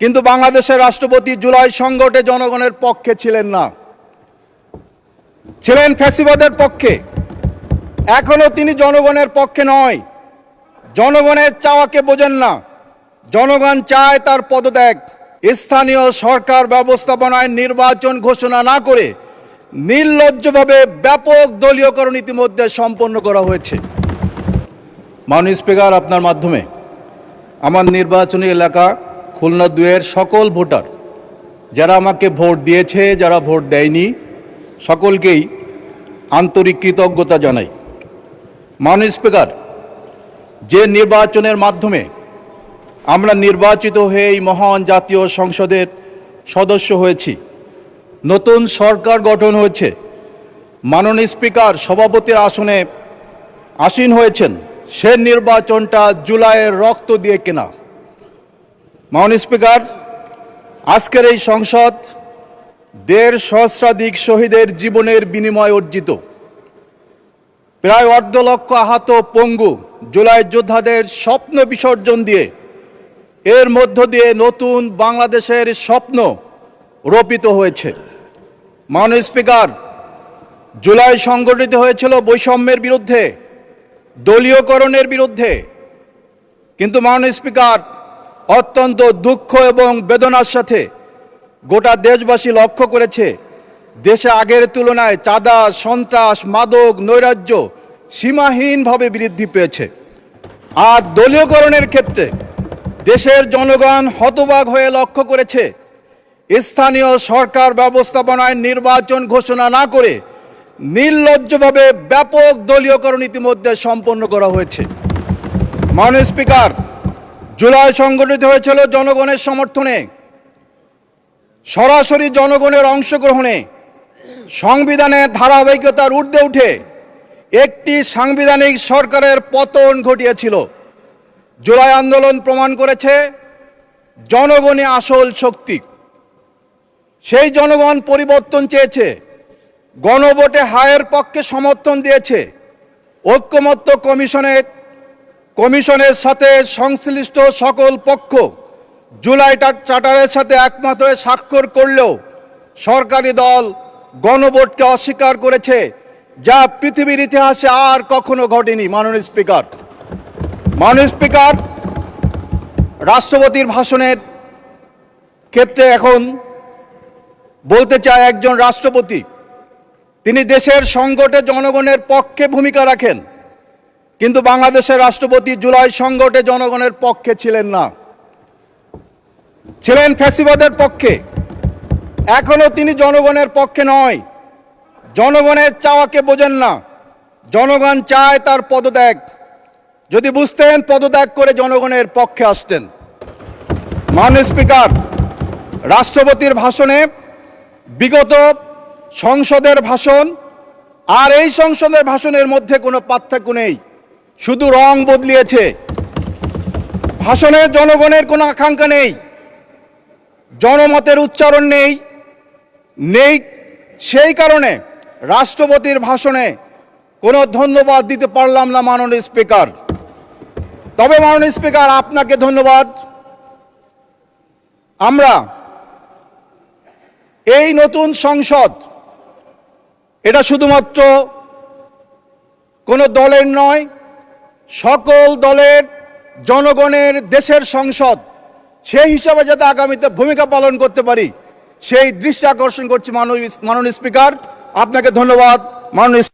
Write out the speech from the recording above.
কিন্তু বাংলাদেশের রাষ্ট্রপতি জুলাই সংকটে জনগণের পক্ষে ছিলেন না, ছিলেন ফ্যাসিবাদের পক্ষে। এখনো তিনি জনগণের পক্ষে নয়। জনগণের চাওয়াকে বোঝেন না। জনগণ চায় তার পদত্যাগ। স্থানীয় সরকার ব্যবস্থাপনায় নির্বাচন ঘোষণা না করে নির্লজ্জভাবে ব্যাপক দলীয়করণ ইতিমধ্যে সম্পন্ন করা হয়েছে। মাননীয় স্পিকার, আপনার মাধ্যমে আমার নির্বাচনী এলাকা খুলনা 2-এর সকল ভোটার, যারা আমাকে ভোট দিয়েছে, যারা ভোট দেয়নি, সকলকেই আন্তরিক কৃতজ্ঞতা জানাই। মাননীয় স্পিকার, যে নির্বাচনের মাধ্যমে আমরা নির্বাচিত হয়ে এই মহান জাতীয় সংসদের সদস্য হয়েছি, নতুন সরকার গঠন হয়েছে, মাননীয় স্পিকার সভাপতির আসনে আসীন হয়েছেন, সে নির্বাচনটা জুলাইয়ের রক্ত দিয়ে কেনা। মাননীয় স্পিকার, আজকের এই সংসদ 1.5 সহস্রাধিক শহীদের জীবনের বিনিময়ে অর্জিত, প্রায় 1.5 লক্ষ আহত পঙ্গু জুলাই যোদ্ধাদের স্বপ্ন বিসর্জন দিয়ে এর মধ্য দিয়ে নতুন বাংলাদেশের স্বপ্ন রোপিত হয়েছে। মাননীয় স্পিকার, জুলাই সংগঠিত হয়েছিল বৈষম্যের বিরুদ্ধে, দলীয়করণের বিরুদ্ধে। কিন্তু মাননীয় স্পিকার, অত্যন্ত দুঃখ এবং বেদনার সাথে গোটা দেশবাসী লক্ষ্য করেছে, দেশে আগের তুলনায় চাঁদা, সন্ত্রাস, মাদক, নৈরাজ্য সীমাহীনভাবে বৃদ্ধি পেয়েছে। আর দলীয়করণের ক্ষেত্রে দেশের জনগণ হতবাক হয়ে লক্ষ্য করেছে, স্থানীয় সরকার ব্যবস্থাপনায় নির্বাচন ঘোষণা না করে নির্লজ্জভাবে ব্যাপক দলীয়করণ ইতিমধ্যে সম্পন্ন করা হয়েছে। মাননীয় স্পিকার, জুলাই সংগঠিত হয়েছিল জনগণের সমর্থনে, সরাসরি জনগণের অংশগ্রহণে, সংবিধানের ধারাবাহিকতার ঊর্ধ্বে উঠে একটি সাংবিধানিক সরকারের পতন ঘটিয়েছিল। জুলাই আন্দোলন প্রমাণ করেছে জনগণই আসল শক্তি। সেই জনগণ পরিবর্তন চেয়েছে, গণভোটে হায়ের পক্ষে সমর্থন দিয়েছে। ঐক্যমত্য কমিশনের সাথে সংশ্লিষ্ট সকল পক্ষ জুলাই চার্টারের সাথে একমত হয়ে স্বাক্ষর করলেও সরকারি দল গণভোটকে অস্বীকার করেছে, যা পৃথিবীর ইতিহাসে আর কখনো ঘটেনি। মাননীয় স্পিকার, রাষ্ট্রপতির ভাষণের ক্ষেত্রে এখন বলতে চায়, একজন রাষ্ট্রপতি তিনি দেশের সংকটে জনগণের পক্ষে ভূমিকা রাখেন, কিন্তু বাংলাদেশের রাষ্ট্রপতি জুলাই সংকটে জনগণের পক্ষে ছিলেন না, ছিলেন ফ্যাসিবাদের পক্ষে। এখনো তিনি জনগণের পক্ষে নয়। জনগণের চাওয়াকে বোঝেন না। জনগণ চায় তার পদত্যাগ। যদি বুঝতেন, পদত্যাগ করে জনগণের পক্ষে আসতেন। মাননীয় স্পিকার, রাষ্ট্রপতির ভাষণে বিগত সংসদের ভাষণ আর এই সংসদের ভাষণের মধ্যে কোনো পার্থক্য নেই, শুধু রং বদলিয়েছে। ভাষণে জনগণের কোনো আকাঙ্ক্ষা নেই, জনমতের উচ্চারণ নেই। সেই কারণে রাষ্ট্রপতির ভাষণে কোনো ধন্যবাদ দিতে পারলাম না মাননীয় স্পিকার। তবে মাননীয় স্পিকার, আপনাকে ধন্যবাদ। আমরা এই নতুন সংসদ, এটা শুধুমাত্র কোনো দলের নয়, সকল দলের, জনগণের, দেশের সংসদ। সেই হিসাবে যাতে আগামীতে ভূমিকা পালন করতে পারি, সেই দৃষ্টি আকর্ষণ করছি। মাননীয় স্পিকার, আপনাকে ধন্যবাদ। মাননীয়